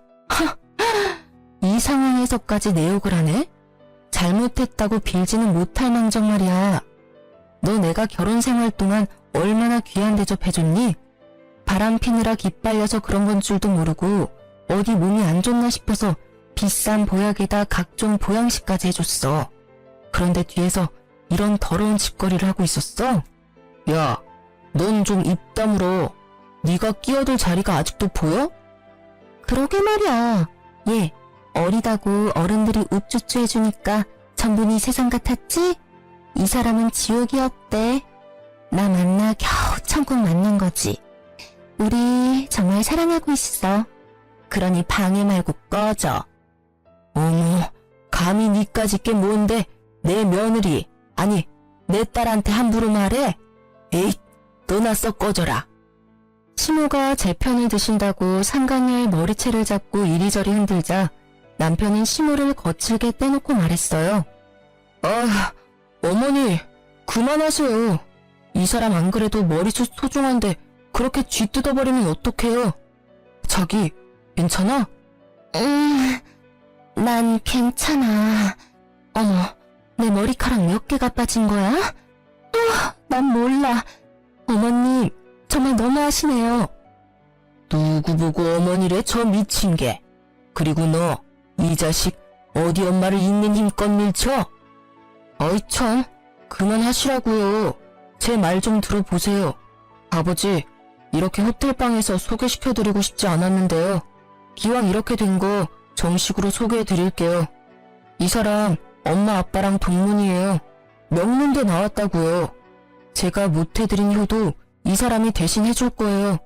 [SPEAKER 1] 이 상황에서까지 내 욕을 하네? 잘못했다고 빌지는 못할 망정 말이야. 너 내가 결혼 생활 동안 얼마나 귀한 대접해줬니? 바람 피느라 기빨려서 그런 건 줄도 모르고 어디 몸이 안 좋나 싶어서 비싼 보약에다 각종 보양식까지 해줬어. 그런데 뒤에서 이런 더러운 짓거리를 하고 있었어? 야, 넌 좀 입 다물어. 네가 끼어들 자리가 아직도 보여? 그러게 말이야. 얘 어리다고 어른들이 우쭈쭈 해주니까 전부 네 세상 같았지? 이 사람은 지옥이었대. 나 만나 겨우 천국 만난 거지. 우리 정말 사랑하고 있어. 그러니 방해 말고 꺼져. 어머, 감히 니까짓 게 뭔데 내 며느리, 아니 내 딸한테 함부로 말해? 에잇, 너나 썩 꺼져라. 시모가 제 편을 드신다고 상간녀의 머리채를 잡고 이리저리 흔들자 남편은 시모를 거칠게 떼놓고 말했어요. 어머니, 그만하세요. 이 사람 안 그래도 머리숱 소중한데 그렇게 쥐 뜯어버리면 어떡해요? 자기, 괜찮아? 난 괜찮아. 어머, 내 머리카락 몇 개가 빠진 거야? 난 몰라. 어머님, 정말 너무하시네요. 누구 보고 어머니래 저 미친 게. 그리고 너, 이 자식 어디 엄마를 있는 힘껏 밀쳐? 어이 참, 그만하시라고요. 제 말 좀 들어보세요. 아버지, 이렇게 호텔방에서 소개시켜드리고 싶지 않았는데요. 기왕 이렇게 된 거 정식으로 소개해드릴게요. 이 사람 엄마 아빠랑 동문이에요. 명문대 나왔다고요. 제가 못해드린 효도 이 사람이 대신 해줄 거예요.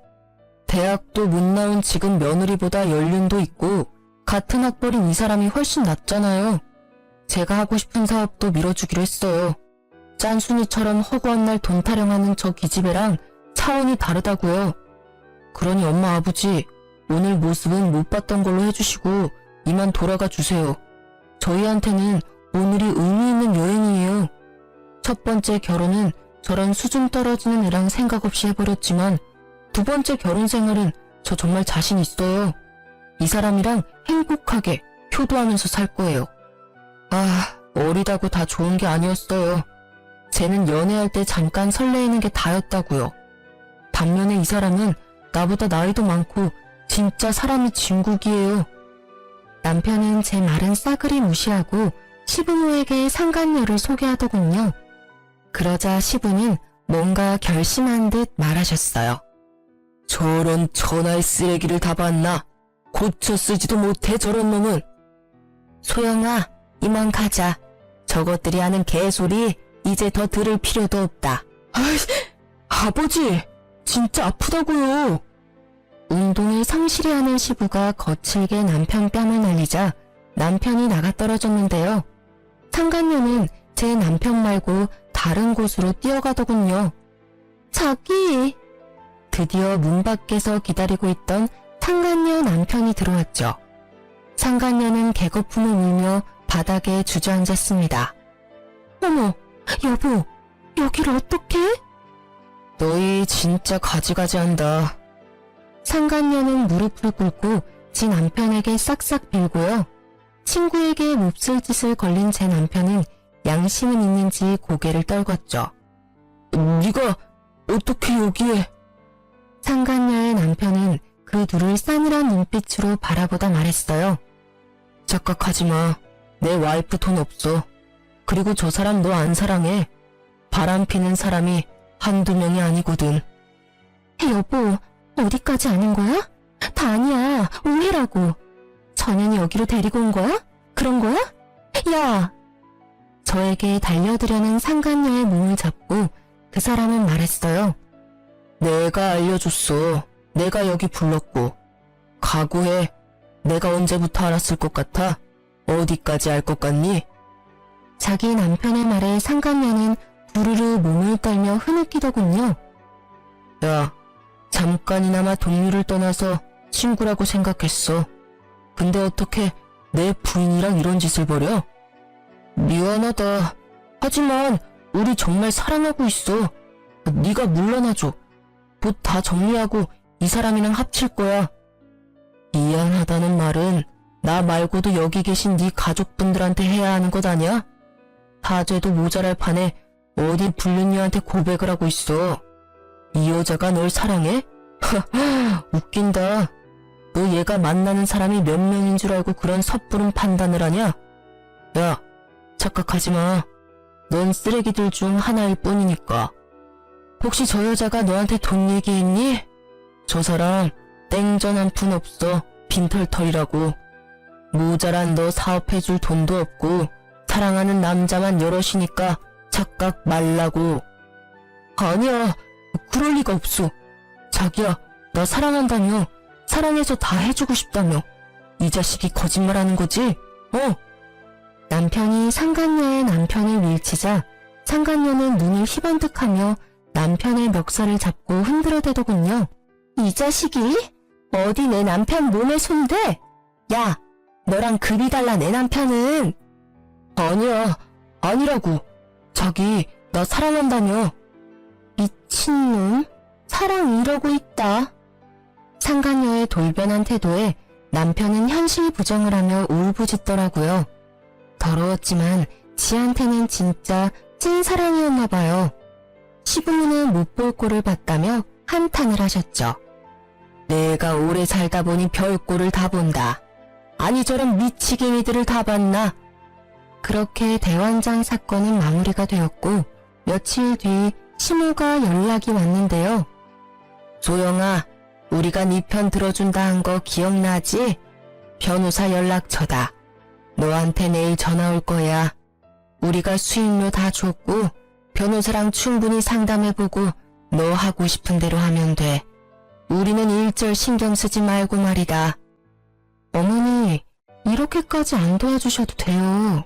[SPEAKER 1] 대학도 못 나온 지금 며느리보다 연륜도 있고 같은 학벌인 이 사람이 훨씬 낫잖아요. 제가 하고 싶은 사업도 밀어주기로 했어요. 짠순이처럼 허구한 날 돈 타령하는 저 기집애랑 차원이 다르다고요. 그러니 엄마 아버지, 오늘 모습은 못 봤던 걸로 해주시고 이만 돌아가 주세요. 저희한테는 오늘이 의미 있는 여행이에요. 첫 번째 결혼은 저런 수준 떨어지는 애랑 생각 없이 해버렸지만 두 번째 결혼 생활은 저 정말 자신 있어요. 이 사람이랑 행복하게 효도하면서 살 거예요. 어리다고 다 좋은 게 아니었어요. 쟤는 연애할 때 잠깐 설레이는 게 다였다고요. 반면에 이 사람은 나보다 나이도 많고 진짜 사람이 진국이에요. 남편은 제 말은 싸그리 무시하고 시부모에게 상간녀를 소개하더군요. 그러자 시부는 뭔가 결심한 듯 말하셨어요. 저런 천하의 쓰레기를 다 봤나? 고쳐 쓰지도 못해 저런 놈은. 소영아, 이만 가자. 저것들이 하는 개소리 이제 더 들을 필요도 없다. 아버지, 진짜 아프다고요. 운동을 성실히 하는 시부가 거칠게 남편 뺨을 날리자 남편이 나가 떨어졌는데요. 상간녀는 제 남편 말고 다른 곳으로 뛰어가더군요. 자기! 드디어 문 밖에서 기다리고 있던 상간녀 남편이 들어왔죠. 상간녀는 개거품을 물며 바닥에 주저앉았습니다. 어머, 여보, 여길 어떡해? 너희 진짜 가지가지한다. 상간녀는 무릎을 꿇고 지 남편에게 싹싹 빌고요. 친구에게 몹쓸 짓을 걸린 제 남편은 양심은 있는지 고개를 떨궜죠. 네가 어떻게 여기에? 상간녀의 남편은 그 둘을 싸늘한 눈빛으로 바라보다 말했어요. 착각하지 마. 내 와이프 돈 없어. 그리고 저 사람 너 안 사랑해. 바람 피는 사람이 한두 명이 아니거든. 여보, 어디까지 아는 거야? 다 아니야. 오해라고. 전현이 여기로 데리고 온 거야? 그런 거야? 야! 저에게 달려들려는 상간녀의 몸을 잡고 그 사람은 말했어요. 내가 알려줬어. 내가 여기 불렀고. 각오해. 내가 언제부터 알았을 것 같아? 어디까지 알 것 같니? 자기 남편의 말에 상간녀는 부르르 몸을 떨며 흐느끼더군요. 야, 잠깐이나마 동료를 떠나서 친구라고 생각했어. 근데 어떻게 내 부인이랑 이런 짓을 벌여? 미안하다. 하지만 우리 정말 사랑하고 있어. 네가 물러나줘. 곧 다 정리하고 이 사람이랑 합칠 거야. 미안하다는 말은 나 말고도 여기 계신 네 가족분들한테 해야 하는 것 아니야? 다 돼도 모자랄 판에 어디 불륜녀한테 고백을 하고 있어. 이 여자가 널 사랑해? 웃긴다. 너 얘가 만나는 사람이 몇 명인 줄 알고 그런 섣부른 판단을 하냐? 야, 착각하지 마. 넌 쓰레기들 중 하나일 뿐이니까. 혹시 저 여자가 너한테 돈 얘기했니? 저 사람 땡전 한 푼 없어. 빈털털이라고. 모자란 너 사업해줄 돈도 없고 사랑하는 남자만 여럿이니까 착각 말라고. 아니야, 그럴 리가 없어. 자기야, 나 사랑한다며. 사랑해서 다 해주고 싶다며. 이 자식이 거짓말하는 거지? 남편이 상간녀의 남편을 밀치자 상간녀는 눈을 희번뜩하며 남편의 멱살을 잡고 흔들어대더군요. 이 자식이? 어디 내 남편 몸에 손대? 야, 너랑 급이 달라 내 남편은. 아니야, 아니라고. 자기, 나 사랑한다며. 미친놈, 사랑 이러고 있다. 상간녀의 돌변한 태도에 남편은 현실 부정을 하며 울부짖더라고요. 더러웠지만 지한테는 진짜 찐 사랑이었나 봐요. 시부모는 못 볼 꼴을 봤다며 한탄을 하셨죠. 내가 오래 살다 보니 별 꼴을 다 본다. 아니 저런 미치갱이들을 다 봤나? 그렇게 대환장 사건은 마무리가 되었고 며칠 뒤 시모가 연락이 왔는데요. 소영아, 우리가 네 편 들어준다 한 거 기억나지? 변호사 연락처다. 너한테 내일 전화 올 거야. 우리가 수임료 다 줬고 변호사랑 충분히 상담해보고 너 하고 싶은 대로 하면 돼. 우리는 일절 신경 쓰지 말고 말이다. 어머니, 이렇게까지 안 도와주셔도 돼요.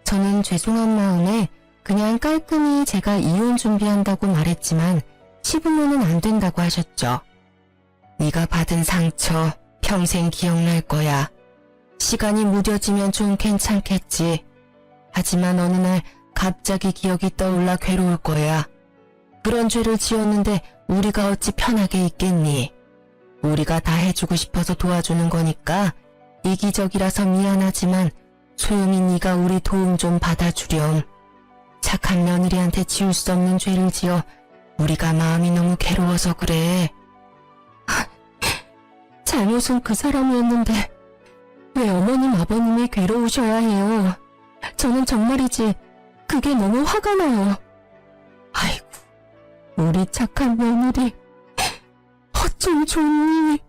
[SPEAKER 1] 저는 죄송한 마음에 그냥 깔끔히 제가 이혼 준비한다고 말했지만 시부모는 안 된다고 하셨죠. 네가 받은 상처 평생 기억날 거야. 시간이 무뎌지면 좀 괜찮겠지. 하지만 어느 날 갑자기 기억이 떠올라 괴로울 거야. 그런 죄를 지었는데 우리가 어찌 편하게 있겠니? 우리가 다 해주고 싶어서 도와주는 거니까 이기적이라서 미안하지만 소영이 네가 우리 도움 좀 받아주렴. 착한 며느리한테 지울 수 없는 죄를 지어 우리가 마음이 너무 괴로워서 그래. 잘못은 그 사람이었는데 왜 어머님 아버님이 괴로우셔야 해요. 저는 정말이지 그게 너무 화가 나요. 아이고, 우리 착한 며느리 어쩜 좋니.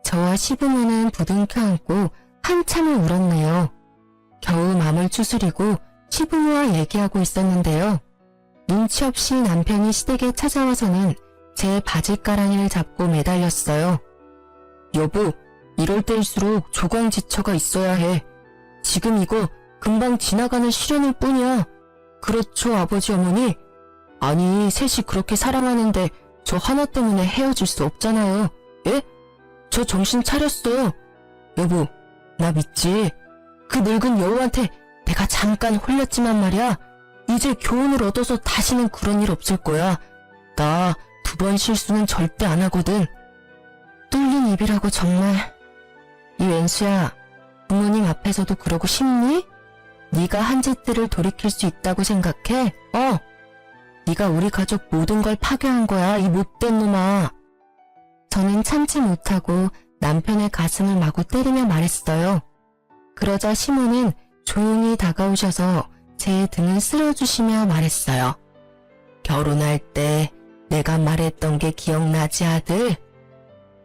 [SPEAKER 1] 저와 시부모는 부둥켜 안고 한참을 울었네요. 겨우 맘을 추스리고 시부모와 얘기하고 있었는데요. 눈치 없이 남편이 시댁에 찾아와서는 제 바지가랑이를 잡고 매달렸어요. 여보, 이럴 때일수록 조광지처가 있어야 해. 지금 이거 금방 지나가는 시련일 뿐이야. 그렇죠, 아버지 어머니? 아니, 셋이 그렇게 사랑하는데 저 하나 때문에 헤어질 수 없잖아요. 예? 저 정신 차렸어요. 여보, 나 믿지? 그 늙은 여우한테 내가 잠깐 홀렸지만 말이야. 이제 교훈을 얻어서 다시는 그런 일 없을 거야. 나 2번 실수는 절대 안 하거든. 뚫린 입이라고 정말. 이 웬수야, 부모님 앞에서도 그러고 싶니? 네가 한 짓들을 돌이킬 수 있다고 생각해? 네가 우리 가족 모든 걸 파괴한 거야, 이 못된 놈아. 저는 참지 못하고 남편의 가슴을 마구 때리며 말했어요. 그러자 시모는 조용히 다가오셔서 제 등을 쓸어주시며 말했어요. 결혼할 때 내가 말했던 게 기억나지, 아들?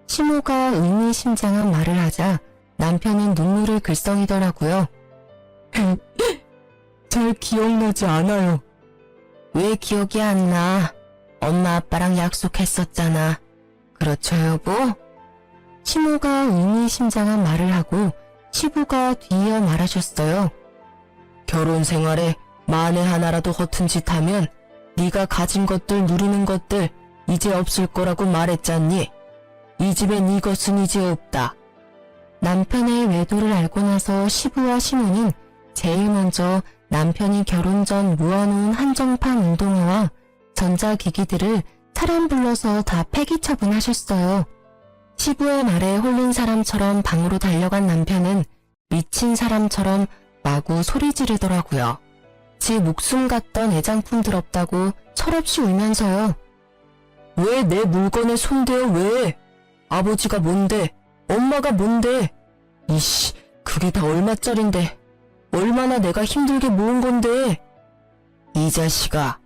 [SPEAKER 1] 시모가 의미심장한 말을 하자 남편은 눈물을 글썽이더라고요. 잘 기억나지 않아요. 왜 기억이 안 나? 엄마 아빠랑 약속했었잖아. 그렇죠, 여보? 시모가 의미심장한 말을 하고 시부가 뒤이어 말하셨어요. 결혼 생활에 만에 하나라도 허튼 짓 하면 네가 가진 것들 누리는 것들 이제 없을 거라고 말했잖니. 이 집엔 이것은 이제 없다. 남편의 외도를 알고 나서 시부와 시모는 제일 먼저 남편이 결혼 전 모아놓은 한정판 운동화와 전자기기들을 사람 불러서 다 폐기 처분하셨어요. 시부의 말에 홀린 사람처럼 방으로 달려간 남편은 미친 사람처럼 마구 소리 지르더라고요. 지 목숨 같던 애장품들 없다고 철없이 울면서요. 왜 내 물건에 손대요, 왜? 아버지가 뭔데? 엄마가 뭔데? 이씨, 그게 다 얼마짜린데? 얼마나 내가 힘들게 모은 건데? 이 자식아,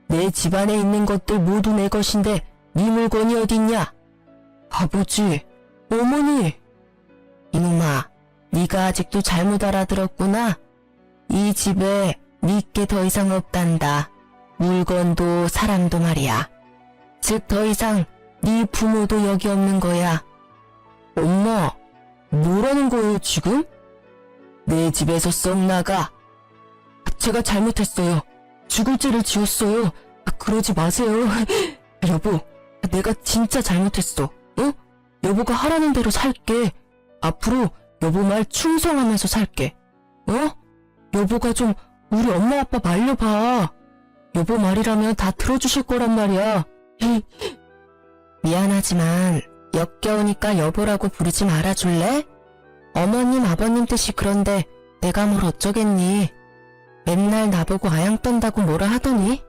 [SPEAKER 1] 내 집안에 있는 것들 모두 내 것인데 네 물건이 어딨냐? 아버지, 어머니. 이놈아, 네가 아직도 잘못 알아들었구나. 이 집에 네게 더 이상 없단다. 물건도 사람도 말이야. 즉 더 이상 네 부모도 여기 없는 거야. 엄마, 뭐라는 거예요 지금? 내 집에서 썩 나가. 제가 잘못했어요. 죽을 죄를 지었어요. 그러지 마세요. 여보, 내가 진짜 잘못했어. 여보가 하라는 대로 살게. 앞으로 여보 말 충성하면서 살게. 여보가 좀 우리 엄마 아빠 말려봐. 여보 말이라면 다 들어주실 거란 말이야. 미안하지만 역겨우니까 여보라고 부르지 말아줄래? 어머님 아버님 뜻이 그런데 내가 뭘 어쩌겠니. 맨날 나보고 아양 떤다고 뭐라 하더니.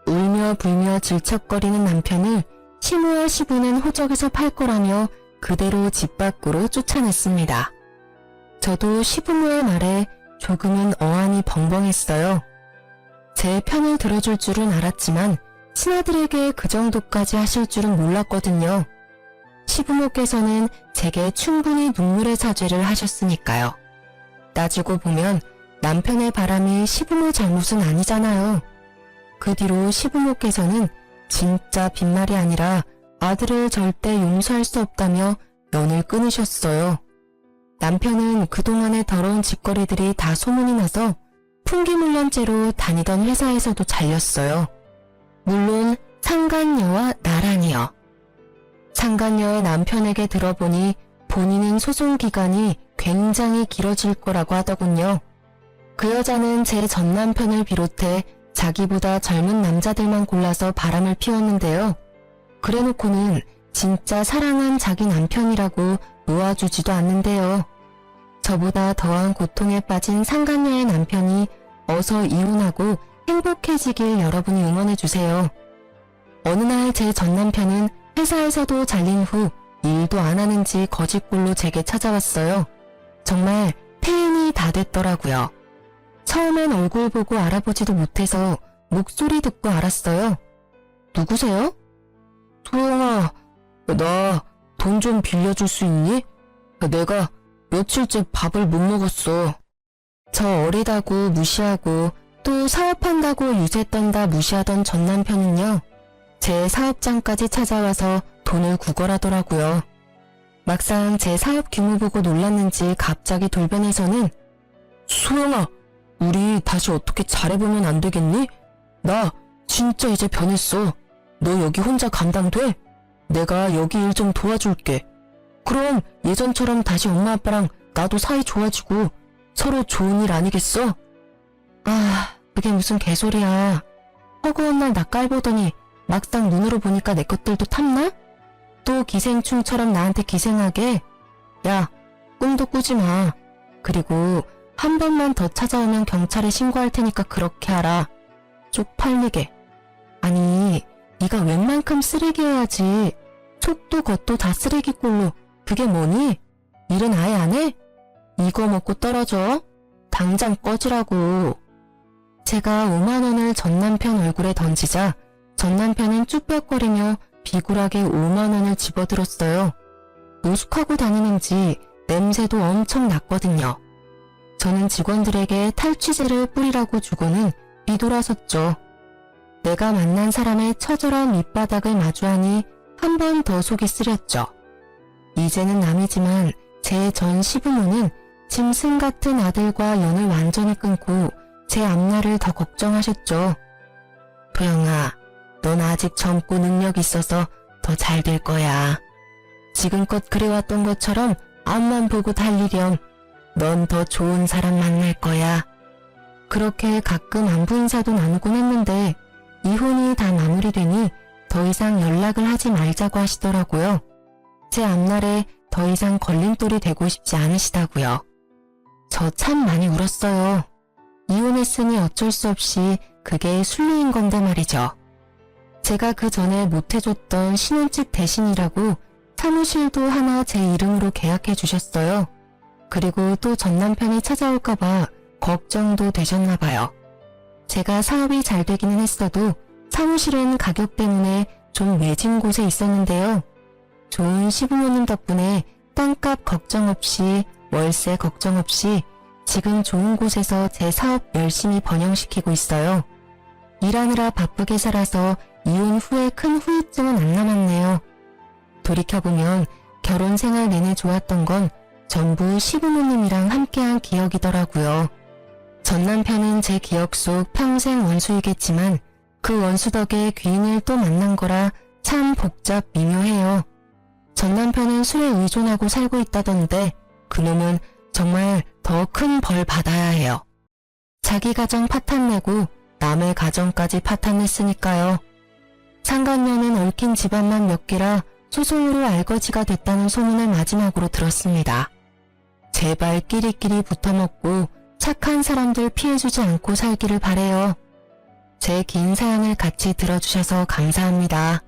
[SPEAKER 1] 울며 불며 질척거리는 남편을 시모와 시부는 호적에서 팔 거라며 그대로 집 밖으로 쫓아냈습니다. 저도 시부모의 말에 조금은 어안이 벙벙했어요. 제 편을 들어줄 줄은 알았지만 친아들에게 그 정도까지 하실 줄은 몰랐거든요. 시부모께서는 제게 충분히 눈물의 사죄를 하셨으니까요. 따지고 보면 남편의 바람이 시부모 잘못은 아니잖아요. 그 뒤로 시부모께서는 진짜 빈말이 아니라 아들을 절대 용서할 수 없다며 연을 끊으셨어요. 남편은 그동안의 더러운 짓거리들이 다 소문이 나서 풍기물량죄로 다니던 회사에서도 잘렸어요. 물론 상간녀와 나란히요. 상간녀의 남편에게 들어보니 본인은 소송 기간이 굉장히 길어질 거라고 하더군요. 그 여자는 제 전남편을 비롯해 자기보다 젊은 남자들만 골라서 바람을 피웠는데요. 그래놓고는 진짜 사랑한 자기 남편이라고 놓아주지도 않는데요. 저보다 더한 고통에 빠진 상간녀의 남편이 어서 이혼하고 행복해지길 여러분이 응원해주세요. 어느 날 제 전남편은 회사에서도 잘린 후 일도 안 하는지 거짓골로 제게 찾아왔어요. 정말 태인이 다 됐더라고요. 처음엔 얼굴 보고 알아보지도 못해서 목소리 듣고 알았어요. 누구세요? 소영아, 나 돈 좀 빌려줄 수 있니? 내가 며칠째 밥을 못 먹었어. 저 어리다고 무시하고 또 사업한다고 유세 떤다 무시하던 전 남편은요. 제 사업장까지 찾아와서 돈을 구걸하더라고요. 막상 제 사업 규모 보고 놀랐는지 갑자기 돌변해서는 소영아, 우리 다시 어떻게 잘해보면 안 되겠니? 나 진짜 이제 변했어. 너 여기 혼자 감당돼? 내가 여기 일 좀 도와줄게. 그럼 예전처럼 다시 엄마 아빠랑 나도 사이 좋아지고 서로 좋은 일 아니겠어? 아, 그게 무슨 개소리야. 허구한 날 나 깔보더니 막상 눈으로 보니까 내 것들도 탐나? 또 기생충처럼 나한테 기생하게? 야, 꿈도 꾸지 마. 그리고 한 번만 더 찾아오면 경찰에 신고할 테니까 그렇게 하라. 쪽팔리게. 아니, 네가 웬만큼 쓰레기여야지. 속도 겉도 다 쓰레기꼴로. 그게 뭐니? 일은 아예 안 해? 이거 먹고 떨어져? 당장 꺼지라고. 제가 5만 원을 전 남편 얼굴에 던지자 전 남편은 쭈뼛거리며 비굴하게 5만 원을 집어들었어요. 노숙하고 다니는지 냄새도 엄청 났거든요. 저는 직원들에게 탈취제를 뿌리라고 주고는 뒤돌아섰죠. 내가 만난 사람의 처절한 밑바닥을 마주하니 한 번 더 속이 쓰렸죠. 이제는 남이지만 제 전 시부모는 짐승 같은 아들과 연을 완전히 끊고 제 앞날을 더 걱정하셨죠. 도영아, 넌 아직 젊고 능력 있어서 더 잘 될 거야. 지금껏 그래왔던 것처럼 앞만 보고 달리렴. 넌 더 좋은 사람 만날 거야. 그렇게 가끔 안부 인사도 나누곤 했는데 이혼이 다 마무리되니 더 이상 연락을 하지 말자고 하시더라고요. 제 앞날에 더 이상 걸림돌이 되고 싶지 않으시다고요. 저 참 많이 울었어요. 이혼했으니 어쩔 수 없이 그게 순리인 건데 말이죠. 제가 그 전에 못해줬던 신혼집 대신이라고 사무실도 하나 제 이름으로 계약해 주셨어요. 그리고 또 전 남편이 찾아올까봐 걱정도 되셨나봐요. 제가 사업이 잘 되기는 했어도 사무실은 가격 때문에 좀 외진 곳에 있었는데요. 좋은 시부모님 덕분에 땅값 걱정 없이 월세 걱정 없이 지금 좋은 곳에서 제 사업 열심히 번영시키고 있어요. 일하느라 바쁘게 살아서 이혼 후에 큰 후유증은 안 남았네요. 돌이켜보면 결혼 생활 내내 좋았던 건 전부 시부모님이랑 함께한 기억이더라고요. 전 남편은 제 기억 속 평생 원수이겠지만 그 원수 덕에 귀인을 또 만난 거라 참 복잡 미묘해요. 전 남편은 술에 의존하고 살고 있다던데 그놈은 정말 더 큰 벌 받아야 해요. 자기 가정 파탄내고 남의 가정까지 파탄냈으니까요. 상간녀는 얽힌 집안만 몇 개라 소송으로 알거지가 됐다는 소문을 마지막으로 들었습니다. 제발 끼리끼리 붙어먹고 착한 사람들 피해주지 않고 살기를 바래요. 제 긴 사연을 같이 들어주셔서 감사합니다.